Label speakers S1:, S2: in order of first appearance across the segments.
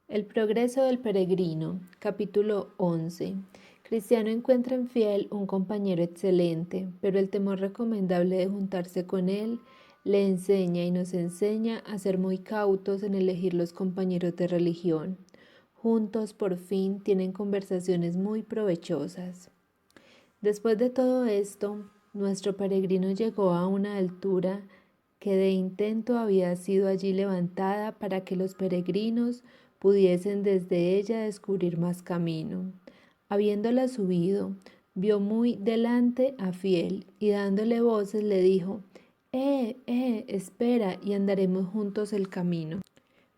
S1: El progreso del peregrino, capítulo 11. Cristiano encuentra en Fiel un compañero excelente, pero el temor recomendable de juntarse con él le enseña y nos enseña a ser muy cautos en elegir los compañeros de religión. Juntos, por fin, tienen conversaciones muy provechosas. Después de todo esto, nuestro peregrino llegó a una altura que de intento había sido allí levantada para que los peregrinos pudiesen desde ella descubrir más camino. Habiéndola subido, vio muy delante a Fiel y dándole voces le dijo: espera y andaremos juntos el camino.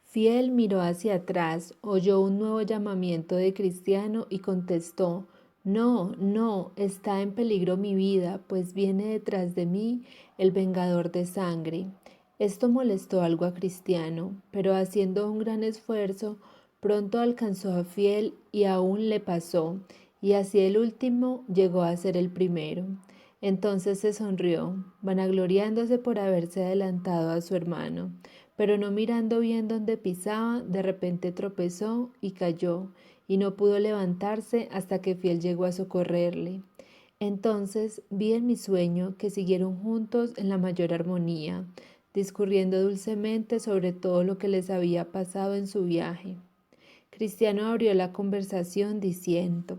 S1: Fiel miró hacia atrás, oyó un nuevo llamamiento de Cristiano y contestó: No, no, está en peligro mi vida, pues viene detrás de mí el vengador de sangre. Esto molestó algo a Cristiano, pero haciendo un gran esfuerzo, pronto alcanzó a Fiel y aún le pasó, y así el último llegó a ser el primero. Entonces se sonrió, vanagloriándose por haberse adelantado a su hermano, pero no mirando bien dónde pisaba, de repente tropezó y cayó, y no pudo levantarse hasta que Fiel llegó a socorrerle. Entonces vi en mi sueño que siguieron juntos en la mayor armonía, discurriendo dulcemente sobre todo lo que les había pasado en su viaje. Cristiano abrió la conversación diciendo: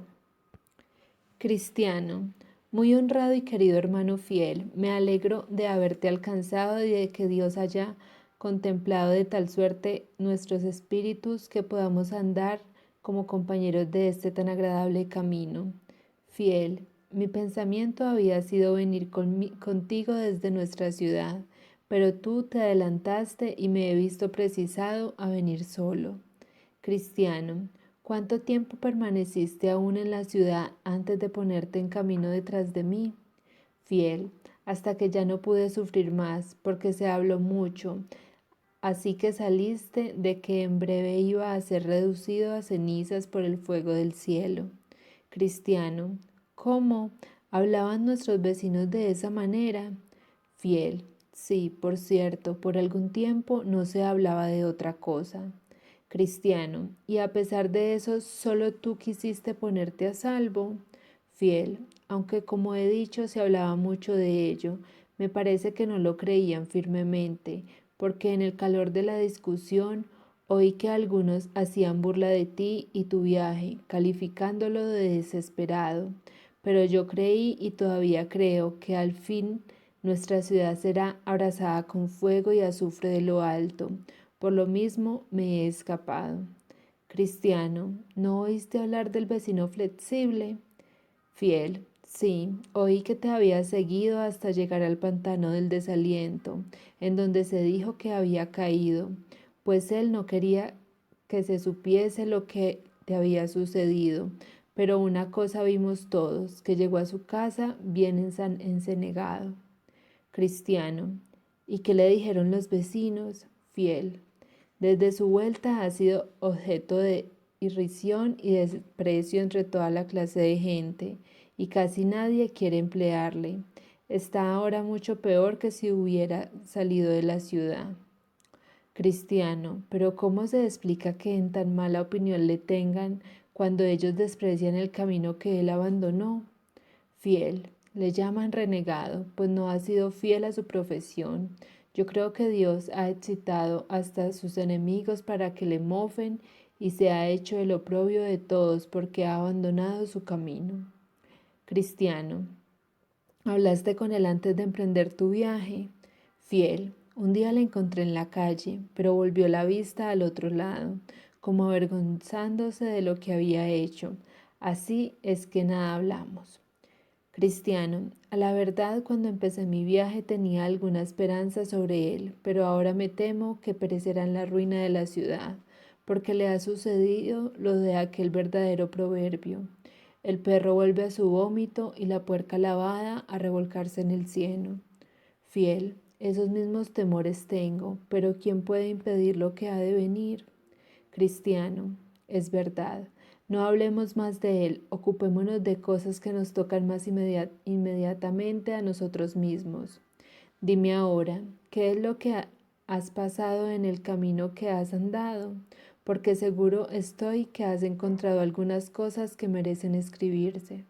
S1: Cristiano, muy honrado y querido hermano Fiel, me alegro de haberte alcanzado y de que Dios haya contemplado de tal suerte nuestros espíritus que podamos andar como compañeros de este tan agradable camino. Fiel, mi pensamiento había sido venir contigo desde nuestra ciudad, pero tú te adelantaste y me he visto precisado a venir solo. Cristiano, ¿cuánto tiempo permaneciste aún en la ciudad antes de ponerte en camino detrás de mí? Fiel, hasta que ya no pude sufrir más, porque se habló mucho, así que saliste de que en breve iba a ser reducido a cenizas por el fuego del cielo. Cristiano, ¿cómo? ¿Hablaban nuestros vecinos de esa manera? Fiel, sí, por cierto, por algún tiempo no se hablaba de otra cosa. Cristiano, y a pesar de eso, solo tú quisiste ponerte a salvo. Fiel, aunque como he dicho se hablaba mucho de ello, me parece que no lo creían firmemente, porque en el calor de la discusión oí que algunos hacían burla de ti y tu viaje, calificándolo de desesperado. Pero yo creí y todavía creo que al fin nuestra ciudad será abrasada con fuego y azufre de lo alto. Por lo mismo me he escapado. Cristiano, ¿no oíste hablar del vecino flexible? Fiel, sí, oí que te había seguido hasta llegar al pantano del desaliento, en donde se dijo que había caído, pues él no quería que se supiese lo que te había sucedido. Pero una cosa vimos todos, que llegó a su casa bien encenegado. Cristiano, ¿y qué le dijeron los vecinos? Fiel, desde su vuelta ha sido objeto de irrisión y desprecio entre toda la clase de gente, y casi nadie quiere emplearle. Está ahora mucho peor que si hubiera salido de la ciudad. Cristiano, pero ¿cómo se explica que en tan mala opinión le tengan cuando ellos desprecian el camino que él abandonó? Fiel, le llaman renegado, pues no ha sido fiel a su profesión. Yo creo que Dios ha excitado hasta a sus enemigos para que le mofen y se ha hecho el oprobio de todos porque ha abandonado su camino. Cristiano, ¿hablaste con él antes de emprender tu viaje? Fiel, un día la encontré en la calle, pero volvió la vista al otro lado, como avergonzándose de lo que había hecho. Así es que nada hablamos. Cristiano, a la verdad cuando empecé mi viaje tenía alguna esperanza sobre él, pero ahora me temo que perecerá en la ruina de la ciudad, porque le ha sucedido lo de aquel verdadero proverbio. El perro vuelve a su vómito y la puerca lavada a revolcarse en el cieno. Fiel, esos mismos temores tengo, pero ¿quién puede impedir lo que ha de venir? Cristiano, es verdad. No hablemos más de él, ocupémonos de cosas que nos tocan más inmediatamente a nosotros mismos. Dime ahora, ¿qué es lo que has pasado en el camino que has andado? porque seguro estoy que has encontrado algunas cosas que merecen escribirse.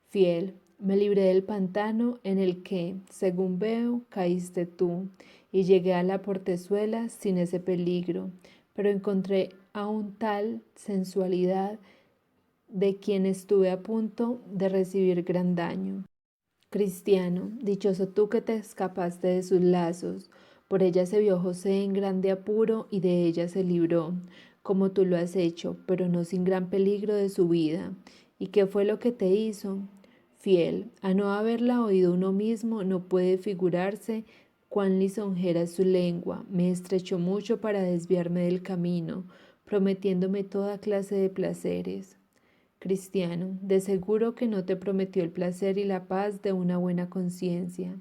S1: Fiel, me libré del pantano en el que, según veo, caíste tú, y llegué a la portezuela sin ese peligro, pero encontré aún tal sensualidad de quien estuve a punto de recibir gran daño. Cristiano, dichoso tú que te escapaste de sus lazos, por ella se vio José en grande apuro y de ella se libró, como tú lo has hecho, pero no sin gran peligro de su vida. ¿Y qué fue lo que te hizo? Fiel, a no haberla oído uno mismo, no puede figurarse cuán lisonjera es su lengua. Me estrechó mucho para desviarme del camino, prometiéndome toda clase de placeres. Cristiano, de seguro que no te prometió el placer y la paz de una buena conciencia.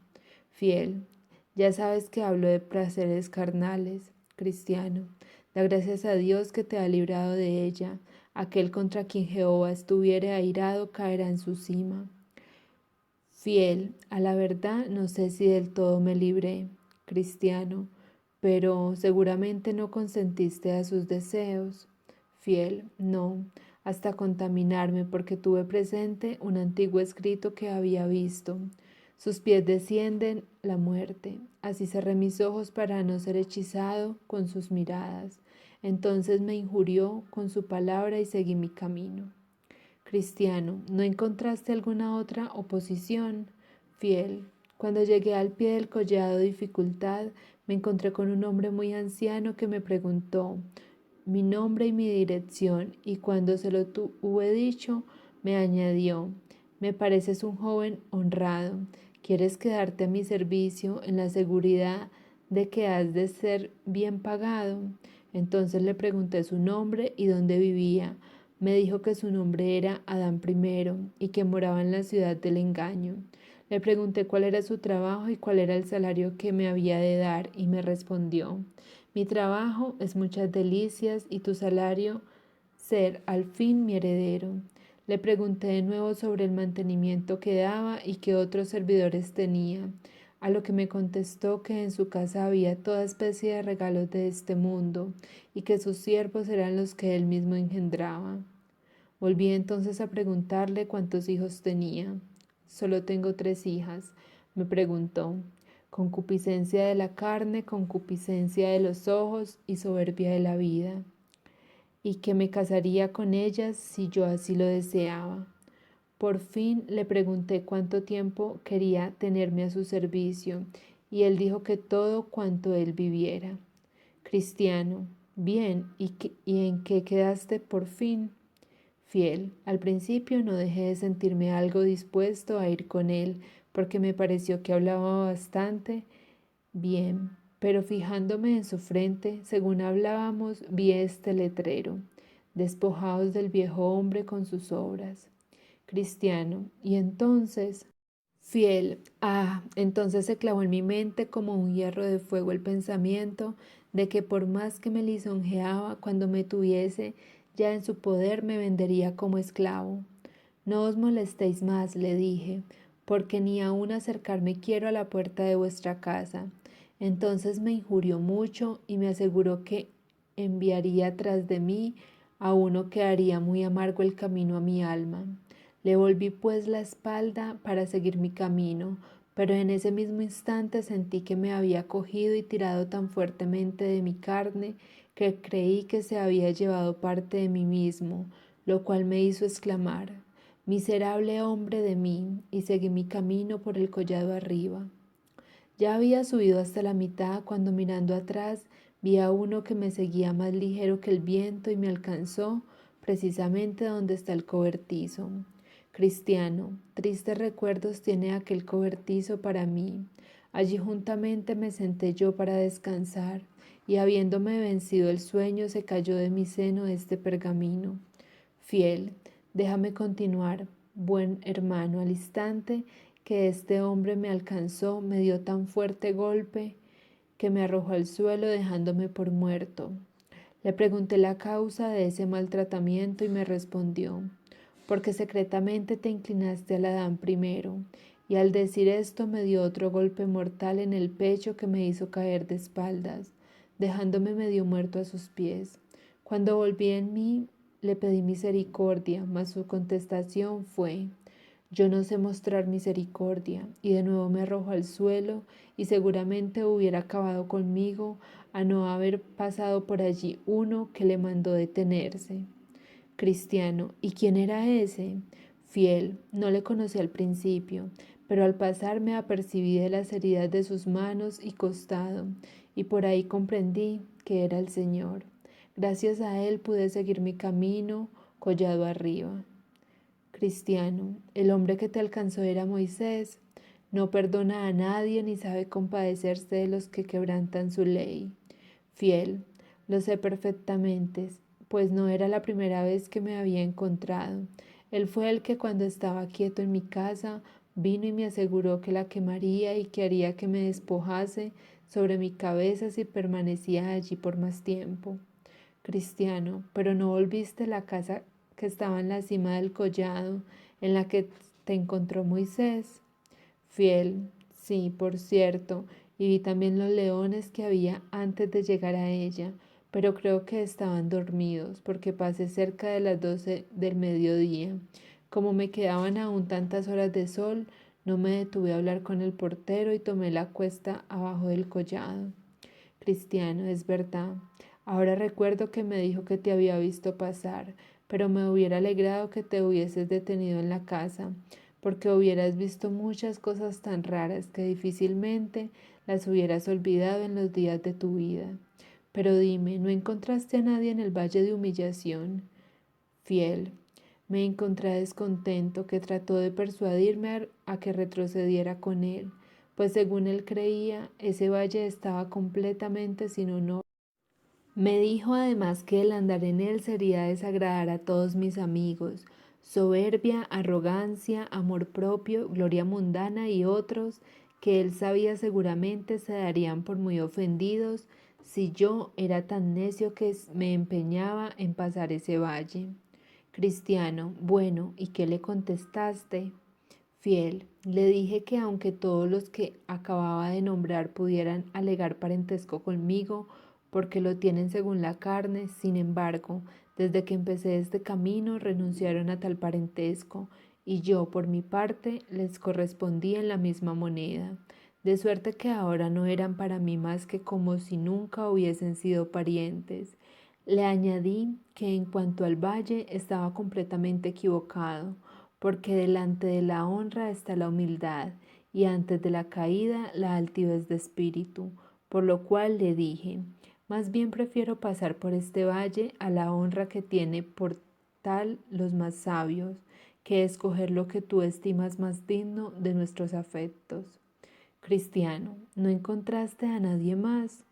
S1: Fiel, ya sabes que hablo de placeres carnales. Cristiano, da gracias a Dios que te ha librado de ella. Aquel contra quien Jehová estuviere airado caerá en su cima. Fiel, a la verdad no sé si del todo me libré. Cristiano, pero seguramente no consentiste a sus deseos. Fiel, no, hasta contaminarme porque tuve presente un antiguo escrito que había visto. Sus pies descienden la muerte, así cerré mis ojos para no ser hechizado con sus miradas. Entonces me injurió con su palabra y seguí mi camino. Cristiano, ¿no encontraste alguna otra oposición? Fiel, cuando llegué al pie del collado de dificultad, me encontré con un hombre muy anciano que me preguntó mi nombre y mi dirección, y cuando se lo hube dicho, me añadió, me pareces un joven honrado, ¿quieres quedarte a mi servicio en la seguridad de que has de ser bien pagado? Entonces le pregunté su nombre y dónde vivía. Me dijo que su nombre era Adán I y que moraba en la ciudad del engaño. Le pregunté cuál era su trabajo y cuál era el salario que me había de dar, y me respondió, mi trabajo es muchas delicias y tu salario ser al fin mi heredero. Le pregunté de nuevo sobre el mantenimiento que daba y qué otros servidores tenía, a lo que me contestó que en su casa había toda especie de regalos de este mundo y que sus siervos eran los que él mismo engendraba. Volví entonces a preguntarle cuántos hijos tenía. Solo tengo 3 hijas, me preguntó. Concupiscencia de la carne, concupiscencia de los ojos y soberbia de la vida, y que me casaría con ellas si yo así lo deseaba. Por fin le pregunté cuánto tiempo quería tenerme a su servicio, y él dijo que todo cuanto él viviera. Cristiano, bien, ¿y en qué quedaste por fin? Fiel, al principio no dejé de sentirme algo dispuesto a ir con él, porque me pareció que hablaba bastante bien, pero fijándome en su frente, según hablábamos, vi este letrero, despojados del viejo hombre con sus obras. Cristiano, y entonces, fiel, entonces se clavó en mi mente como un hierro de fuego el pensamiento de que por más que me lisonjeaba cuando me tuviese ya en su poder me vendería como esclavo. No os molestéis más, le dije, porque ni aun acercarme quiero a la puerta de vuestra casa. Entonces me injurió mucho y me aseguró que enviaría tras de mí a uno que haría muy amargo el camino a mi alma. Le volví pues la espalda para seguir mi camino, pero en ese mismo instante sentí que me había cogido y tirado tan fuertemente de mi carne que creí que se había llevado parte de mí mismo, lo cual me hizo exclamar, miserable hombre de mí, y seguí mi camino por el collado arriba. Ya había subido hasta la mitad cuando mirando atrás vi a uno que me seguía más ligero que el viento y me alcanzó precisamente donde está el cobertizo. Cristiano, tristes recuerdos tiene aquel cobertizo para mí. Allí juntamente me senté yo para descansar, y habiéndome vencido el sueño se cayó de mi seno este pergamino. Fiel, déjame continuar, buen hermano, al instante que este hombre me alcanzó, me dio tan fuerte golpe que me arrojó al suelo dejándome por muerto. Le pregunté la causa de ese maltratamiento y me respondió, porque secretamente te inclinaste al Adán primero, y al decir esto me dio otro golpe mortal en el pecho que me hizo caer de espaldas, dejándome medio muerto a sus pies. Cuando volví en mí, le pedí misericordia, mas su contestación fue: yo no sé mostrar misericordia, y de nuevo me arrojó al suelo, y seguramente hubiera acabado conmigo a no haber pasado por allí uno que le mandó detenerse. Cristiano: ¿y quién era ese? Fiel: no le conocí al principio, pero al pasar me apercibí de las heridas de sus manos y costado, y por ahí comprendí que era el Señor. Gracias a él pude seguir mi camino collado arriba. Cristiano: el hombre que te alcanzó era Moisés. No perdona a nadie ni sabe compadecerse de los que quebrantan su ley. Fiel: lo sé perfectamente, pues no era la primera vez que me había encontrado. Él fue el que cuando estaba quieto en mi casa vino y me aseguró que la quemaría y que haría que me despojase sobre mi cabeza si permanecía allí por más tiempo. Cristiano: pero no volviste a la casa que estaba en la cima del collado, en la que te encontró Moisés. Fiel: sí, por cierto, y vi también los leones que había antes de llegar a ella, pero creo que estaban dormidos, porque pasé cerca de las 12 del mediodía. Como me quedaban aún tantas horas de sol, no me detuve a hablar con el portero y tomé la cuesta abajo del collado. Cristiano: es verdad. Ahora recuerdo que me dijo que te había visto pasar, pero me hubiera alegrado que te hubieses detenido en la casa, porque hubieras visto muchas cosas tan raras que difícilmente las hubieras olvidado en los días de tu vida. Pero dime, ¿no encontraste a nadie en el valle de humillación? Fiel: me encontré descontento, que trató de persuadirme a que retrocediera con él, pues según él creía, ese valle estaba completamente sin honor. Me dijo además que el andar en él sería desagradar a todos mis amigos: soberbia, arrogancia, amor propio, gloria mundana y otros que él sabía seguramente se darían por muy ofendidos si yo era tan necio que me empeñaba en pasar ese valle. Cristiano: bueno, ¿y qué le contestaste? Fiel: le dije que aunque todos los que acababa de nombrar pudieran alegar parentesco conmigo, porque lo tienen según la carne, sin embargo, desde que empecé este camino renunciaron a tal parentesco, y yo, por mi parte, les correspondí en la misma moneda, de suerte que ahora no eran para mí más que como si nunca hubiesen sido parientes. Le añadí que en cuanto al valle estaba completamente equivocado, porque delante de la honra está la humildad, y antes de la caída la altivez de espíritu, por lo cual le dije: más bien prefiero pasar por este valle a la honra que tiene por tal los más sabios, que escoger lo que tú estimas más digno de nuestros afectos. Cristiano: ¿no encontraste a nadie más?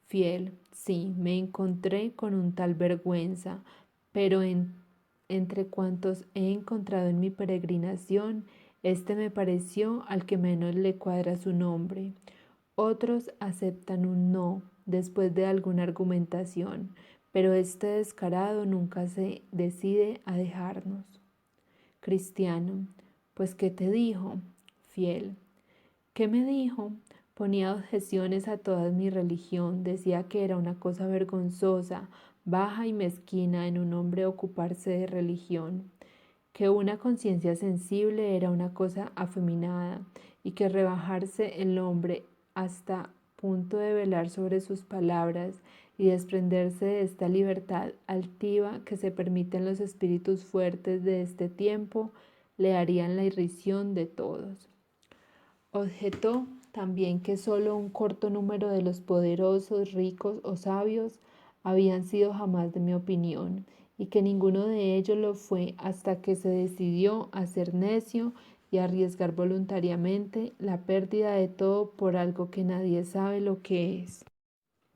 S1: Fiel: sí, me encontré con un tal Vergüenza, pero entre cuantos he encontrado en mi peregrinación, este me pareció al que menos le cuadra su nombre. Otros aceptan un no después de alguna argumentación, pero este descarado nunca se decide a dejarnos. Cristiano: pues ¿qué te dijo? Fiel: ¿qué me dijo? Ponía objeciones a toda mi religión, decía que era una cosa vergonzosa, baja y mezquina en un hombre ocuparse de religión, que una conciencia sensible era una cosa afeminada y que rebajarse el hombre hasta punto de velar sobre sus palabras y desprenderse de esta libertad altiva que se permiten los espíritus fuertes de este tiempo le harían la irrisión de todos. Objetó también que solo un corto número de los poderosos, ricos o sabios habían sido jamás de mi opinión, y que ninguno de ellos lo fue hasta que se decidió a ser necio y arriesgar voluntariamente la pérdida de todo por algo que nadie sabe lo que es.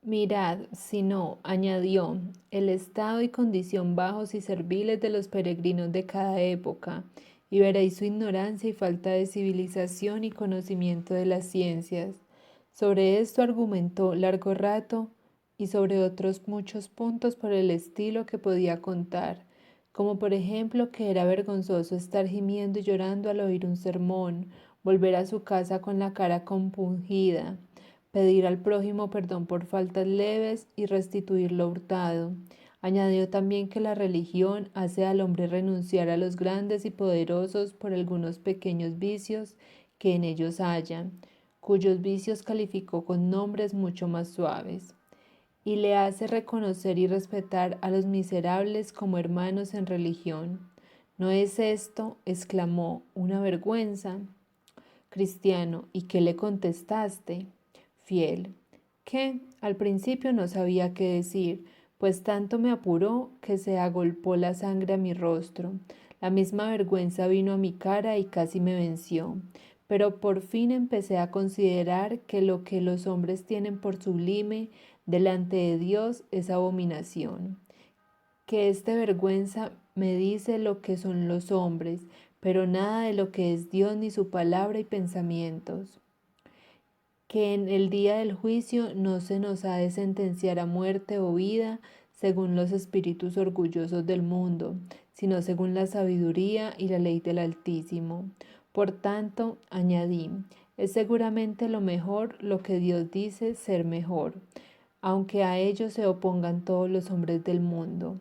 S1: Mirad, si no, añadió, el estado y condición bajos y serviles de los peregrinos de cada época, y veréis su ignorancia y falta de civilización y conocimiento de las ciencias. Sobre esto argumentó largo rato y sobre otros muchos puntos por el estilo que podía contar, como por ejemplo que era vergonzoso estar gimiendo y llorando al oír un sermón, volver a su casa con la cara compungida, pedir al prójimo perdón por faltas leves y restituir lo hurtado, Añadió también que la religión hace al hombre renunciar a los grandes y poderosos por algunos pequeños vicios que en ellos haya, cuyos vicios calificó con nombres mucho más suaves, y le hace reconocer y respetar a los miserables como hermanos en religión. ¿No es esto, exclamó, una vergüenza? Cristiano, ¿y qué le contestaste? Fiel, que al principio no sabía qué decir, pues tanto me apuró que se agolpó la sangre a mi rostro. La misma vergüenza vino a mi cara y casi me venció. Pero por fin empecé a considerar que lo que los hombres tienen por sublime delante de Dios es abominación, que esta vergüenza me dice lo que son los hombres, pero nada de lo que es Dios ni su palabra y pensamientos, que en el día del juicio no se nos ha de sentenciar a muerte o vida según los espíritus orgullosos del mundo, sino según la sabiduría y la ley del Altísimo. Por tanto, añadí, es seguramente lo mejor lo que Dios dice ser mejor, aunque a ello se opongan todos los hombres del mundo.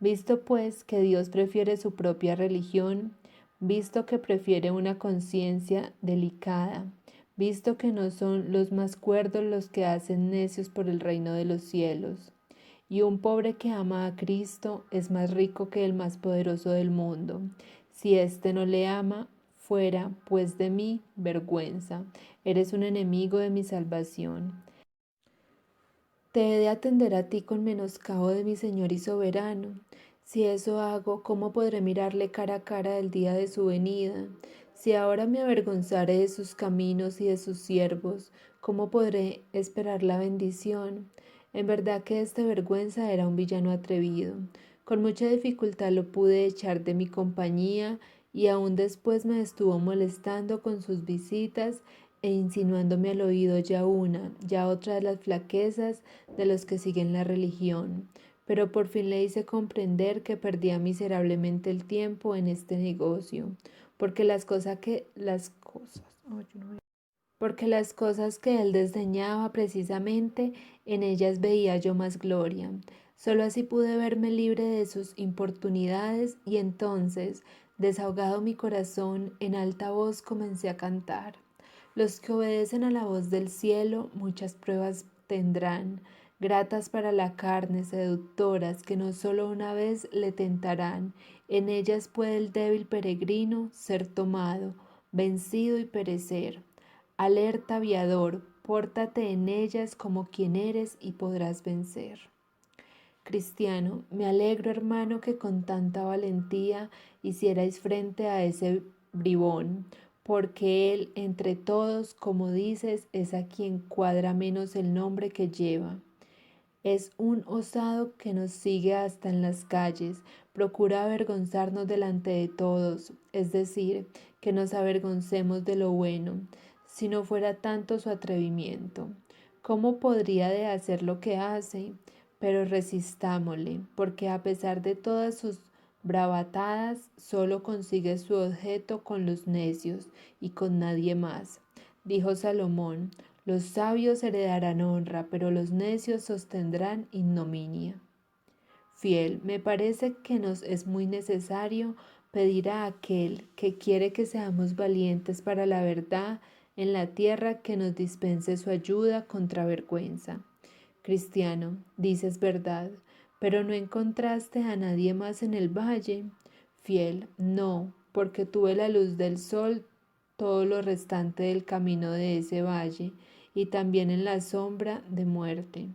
S1: Visto pues que Dios prefiere su propia religión, visto que prefiere una conciencia delicada, visto que no son los más cuerdos los que hacen necios por el reino de los cielos, y un pobre que ama a Cristo es más rico que el más poderoso del mundo. Si éste no le ama, fuera pues de mí vergüenza, eres un enemigo de mi salvación. Te he de atender a ti con menoscabo de mi Señor y soberano. Si eso hago, ¿cómo podré mirarle cara a cara el día de su venida? Si ahora me avergonzare de sus caminos y de sus siervos, ¿cómo podré esperar la bendición? En verdad que esta vergüenza era un villano atrevido. Con mucha dificultad lo pude echar de mi compañía y aún después me estuvo molestando con sus visitas e insinuándome al oído ya una, ya otra de las flaquezas de los que siguen la religión, pero por fin le hice comprender que perdía miserablemente el tiempo en este negocio, porque porque las cosas que él desdeñaba precisamente en ellas veía yo más gloria. Solo así pude verme libre de sus importunidades y entonces, desahogado mi corazón, en alta voz comencé a cantar. Los que obedecen a la voz del cielo muchas pruebas tendrán, gratas para la carne, seductoras, que no solo una vez le tentarán. En ellas puede el débil peregrino ser tomado, vencido y perecer. Alerta, aviador, pórtate en ellas como quien eres y podrás vencer. Cristiano, me alegro, hermano, que con tanta valentía hicierais frente a ese bribón, porque él, entre todos, como dices, es a quien cuadra menos el nombre que lleva. Es un osado que nos sigue hasta en las calles, procura avergonzarnos delante de todos, es decir, que nos avergoncemos de lo bueno, si no fuera tanto su atrevimiento. ¿Cómo podría de hacer lo que hace? Pero resistámosle, porque a pesar de todas sus bravatadas, solo consigue su objeto con los necios y con nadie más. Dijo Salomón, los sabios heredarán honra, pero los necios sostendrán ignominia. Fiel, me parece que nos es muy necesario pedir a aquel que quiere que seamos valientes para la verdad en la tierra que nos dispense su ayuda contra vergüenza. Cristiano, dices verdad, pero no encontraste a nadie más en el valle. Fiel, no, porque tuve la luz del sol todo lo restante del camino de ese valle y también en la sombra de muerte.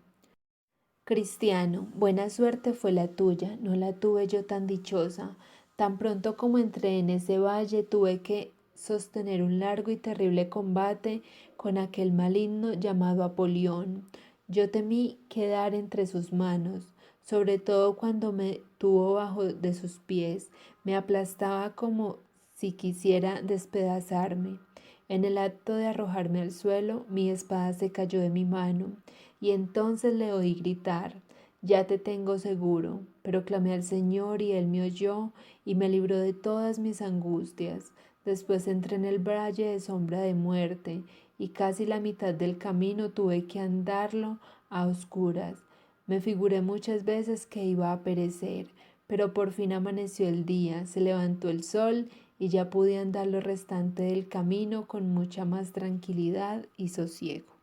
S1: Cristiano, buena suerte fue la tuya, no la tuve yo tan dichosa. Tan pronto como entré en ese valle tuve que sostener un largo y terrible combate con aquel maligno llamado Apolión. Yo temí quedar entre sus manos, sobre todo cuando me tuvo bajo de sus pies, me aplastaba como si quisiera despedazarme. En el acto de arrojarme al suelo, mi espada se cayó de mi mano, y entonces le oí gritar, ya te tengo seguro, pero clamé al Señor y Él me oyó y me libró de todas mis angustias. Después entré en el valle de sombra de muerte, y casi la mitad del camino tuve que andarlo a oscuras. Me figuré muchas veces que iba a perecer, pero por fin amaneció el día, se levantó el sol y ya pude andar lo restante del camino con mucha más tranquilidad y sosiego.